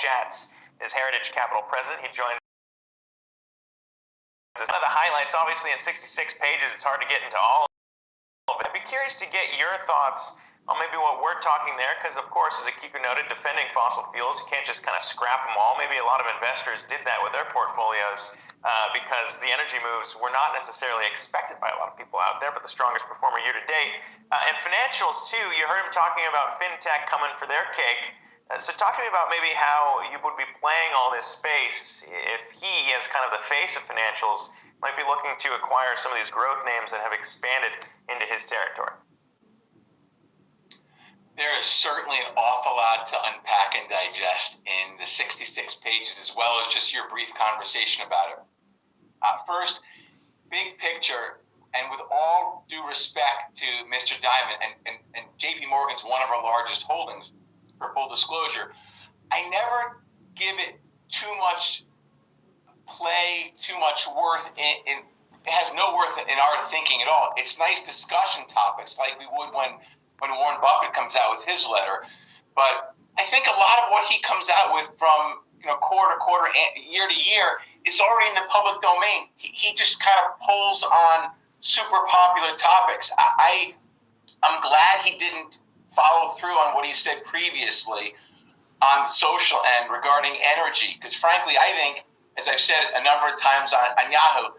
Chats is Heritage Capital president. He joined us. One of the highlights, obviously, in 66 pages, it's hard to get into all of it. I'd be curious to get your thoughts on maybe what we're talking there, because, of course, as Keeper noted, defending fossil fuels, you can't just kind of scrap them all. Maybe a lot of investors did that with their portfolios because the energy moves were not necessarily expected by a lot of people out there, but the strongest performer year to date. And financials, too, you heard him talking about fintech coming for their cake. So talk to me about maybe how you would be playing all this space if he, as kind of the face of financials, might be looking to acquire some of these growth names that have expanded into his territory. There is certainly an awful lot to unpack and digest in the 66 pages, as well as just your brief conversation about it. First, big picture, and with all due respect to Mr. Dimon, and JP Morgan's one of our largest holdings, for full disclosure, I never give it too much play, too much worth. It has no worth in our thinking at all. It's nice discussion topics like we would when Warren Buffett comes out with his letter. But I think a lot of what he comes out with from quarter to quarter, year to year, is already in the public domain. He just kind of pulls on super popular topics. I'm glad he didn't follow through on what he said previously on the social end regarding energy. Because frankly, I think, as I've said a number of times on Yahoo,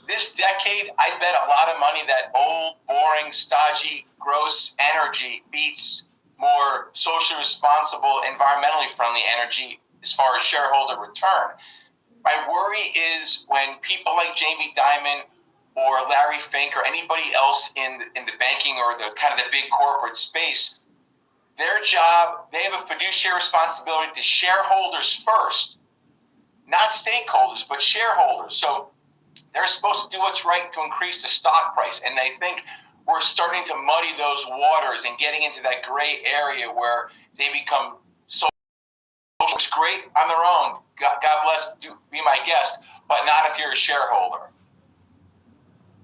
this decade, I bet a lot of money that old, boring, stodgy, gross energy beats more socially responsible, environmentally friendly energy as far as shareholder return. My worry is when people like Jamie Dimon or Larry Fink or anybody else in the banking or the kind of the big corporate space, their job, they have a fiduciary responsibility to shareholders first, not stakeholders, but shareholders. So they're supposed to do what's right to increase the stock price. And I think we're starting to muddy those waters and getting into that gray area where they become so great on their own. God bless, be my guest, but not if you're a shareholder.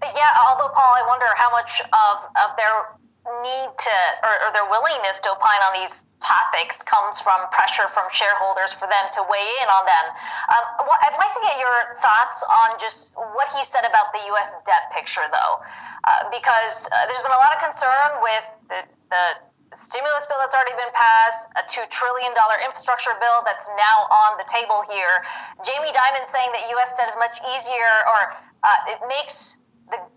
Yeah, although, Paul, I wonder how much of their need to, or their willingness to opine on these topics comes from pressure from shareholders for them to weigh in on them. I'd like to get your thoughts on just what he said about the U.S. debt picture, though, because there's been a lot of concern with the stimulus bill that's already been passed, a $2 trillion infrastructure bill that's now on the table here. Jamie Dimon saying that U.S. debt is much easier, or it makes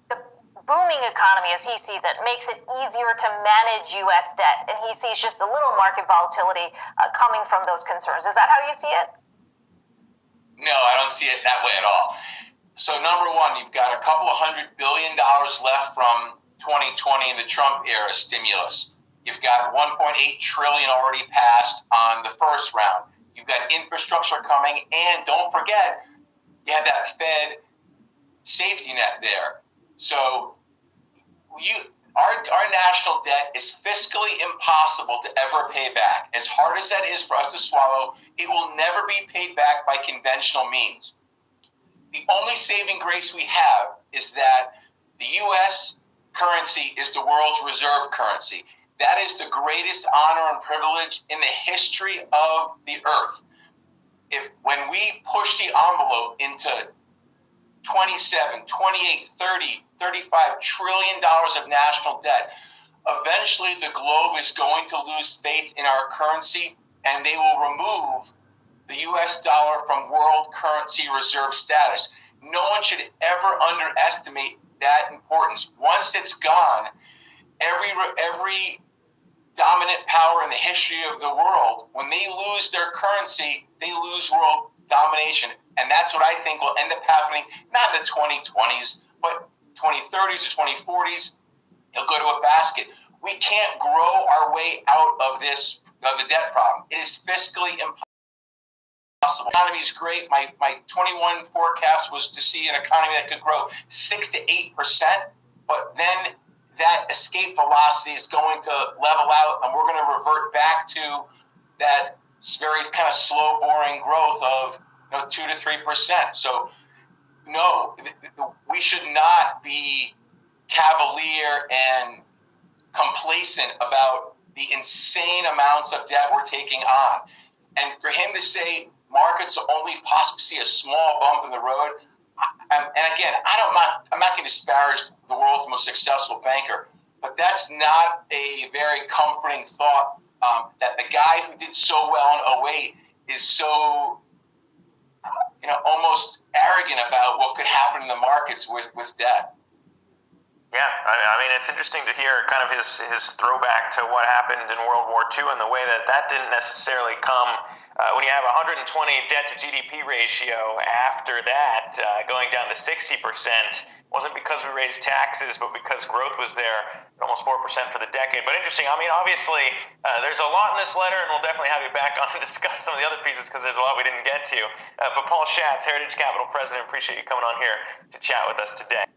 the booming economy, as he sees it, makes it easier to manage U.S. debt, and he sees just a little market volatility coming from those concerns. Is that how you see it? No, I don't see it that way at all. So number one, you've got a couple of $100 billion left from 2020 and the Trump era stimulus. You've got $1.8 trillion already passed on the first round. You've got infrastructure coming, and don't forget, you have that Fed safety net there. So our national debt is fiscally impossible to ever pay back. As hard as that is for us to swallow, it will never be paid back by conventional means. The only saving grace we have is that the U.S. currency is the world's reserve currency. That is the greatest honor and privilege in the history of the earth. When we push the envelope into 27, 28, 30, $35 trillion of national debt, eventually the globe is going to lose faith in our currency, and they will remove the U.S. dollar from world currency reserve status. No one should ever underestimate that importance. Once it's gone, every dominant power in the history of the world, when they lose their currency, they lose world domination. And that's what I think will end up happening, not in the 2020s, but 2030s or 2040s. It'll go to a basket. We can't grow our way out of the debt problem. It is fiscally impossible. The economy is great. My 21 forecast was to see an economy that could grow 6 to 8%, but then that escape velocity is going to level out, and we're going to revert back to that very kind of slow, boring growth of 2 to 3%. So, no, we should not be cavalier and complacent about the insane amounts of debt we're taking on. And for him to say markets will only possibly see a small bump in the road, and again, I'm not going to disparage the world's most successful banker, but that's not a very comforting thought, that the guy who did so well in '08 is so, almost arrogant about what could happen in the markets with debt. Yeah, I mean, it's interesting to hear kind of his throwback to what happened in World War II and the way that didn't necessarily come when you have 120 debt to GDP ratio. After that, going down to 60%, wasn't because we raised taxes, but because growth was there, almost 4% for the decade. But interesting. I mean, obviously, there's a lot in this letter, and we'll definitely have you back on to discuss some of the other pieces because there's a lot we didn't get to. But Paul Schatz, Heritage Capital President, appreciate you coming on here to chat with us today.